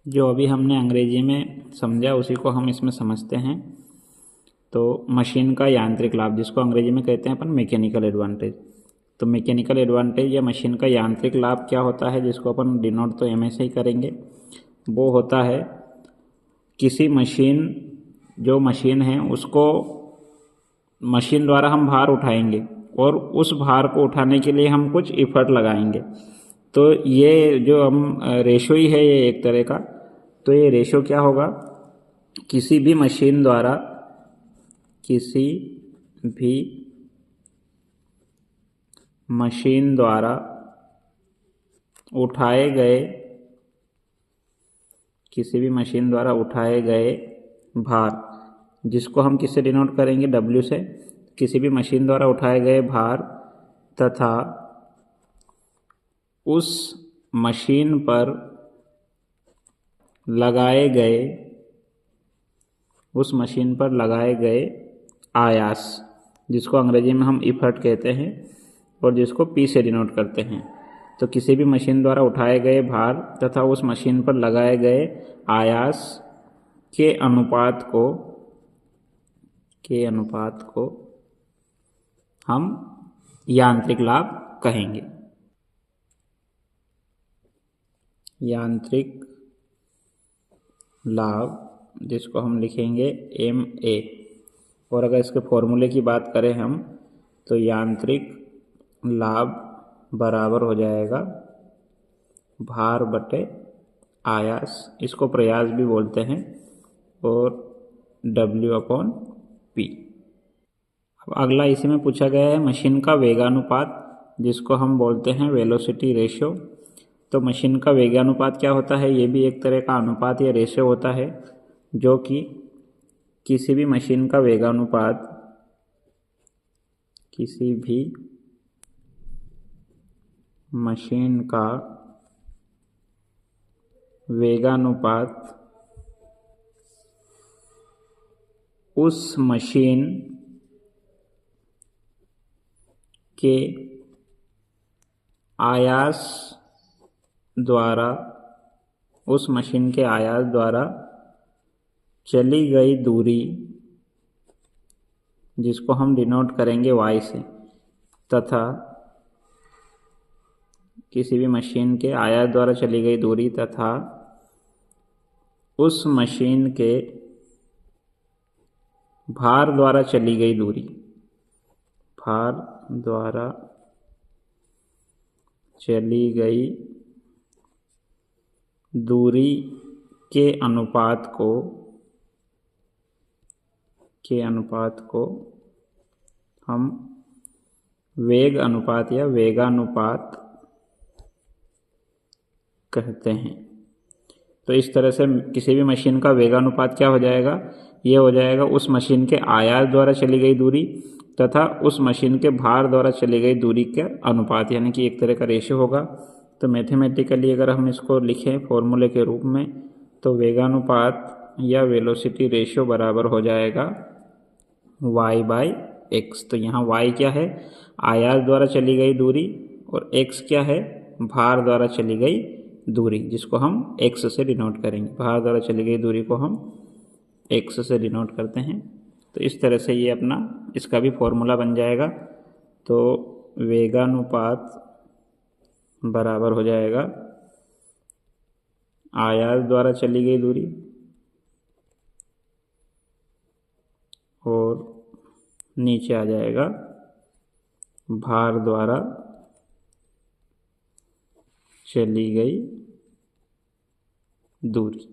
जो अभी हमने अंग्रेजी में समझा उसी को हम इसमें समझते हैं। तो मशीन का यांत्रिक लाभ, जिसको अंग्रेजी में कहते हैं अपन मैकेनिकल एडवांटेज। तो मैकेनिकल एडवांटेज या मशीन का यांत्रिक लाभ क्या होता है, जिसको अपन डिनोट तो एम से ही करेंगे। वो होता है किसी जो मशीन है उसको मशीन द्वारा हम भार उठाएंगे और उस भार को उठाने के लिए हम कुछ इफर्ट लगाएंगे। तो ये जो हम रेशो ही है ये एक तरह का। तो ये रेशो क्या होगा, किसी भी मशीन द्वारा उठाए गए भार, जिसको हम किससे डिनोट करेंगे, W से। किसी भी मशीन द्वारा उठाए गए भार तथा उस मशीन पर लगाए गए आयास, जिसको अंग्रेजी में हम इफर्ट कहते हैं और जिसको P से डिनोट करते हैं। तो किसी भी मशीन द्वारा उठाए गए भार तथा उस मशीन पर लगाए गए आयास के अनुपात को हम यांत्रिक लाभ कहेंगे। यांत्रिक लाभ जिसको हम लिखेंगे MA। और अगर इसके फॉर्मूले की बात करें हम, तो यांत्रिक लाभ बराबर हो जाएगा भार बटे आयास, इसको प्रयास भी बोलते हैं, और W/P। अब अगला इसी में पूछा गया है मशीन का वेगानुपात, जिसको हम बोलते हैं वेलोसिटी रेशियो। तो मशीन का वेगानुपात क्या होता है, ये भी एक तरह का अनुपात या रेशियो होता है, जो कि किसी भी मशीन का वेगानुपात उस मशीन के आयास द्वारा चली गई दूरी, जिसको हम डिनोट करेंगे Y से, तथा किसी भी मशीन के आयास द्वारा चली गई दूरी तथा उस मशीन के भार द्वारा चली गई दूरी के अनुपात को हम वेग अनुपात या वेगानुपात कहते हैं। तो इस तरह से किसी भी मशीन का वेगानुपात क्या हो जाएगा, ये हो जाएगा उस मशीन के आयास द्वारा चली गई दूरी तथा उस मशीन के भार द्वारा चली गई दूरी के अनुपात, यानी कि एक तरह का रेशियो होगा। तो मैथमेटिकली अगर हम इसको लिखें फॉर्मूले के रूप में, तो वेगानुपात या वेलोसिटी रेशियो बराबर हो जाएगा Y/X। तो यहाँ Y क्या है, आयास द्वारा चली गई दूरी, और X क्या है, भार द्वारा चली गई दूरी, जिसको हम X से डिनोट करेंगे। भार द्वारा चली गई दूरी को हम X से डिनोट करते हैं। तो इस तरह से ये अपना इसका भी फॉर्मूला बन जाएगा। तो वेगानुपात बराबर हो जाएगा आयास द्वारा चली गई दूरी और नीचे आ जाएगा भार द्वारा चली गई दूरी।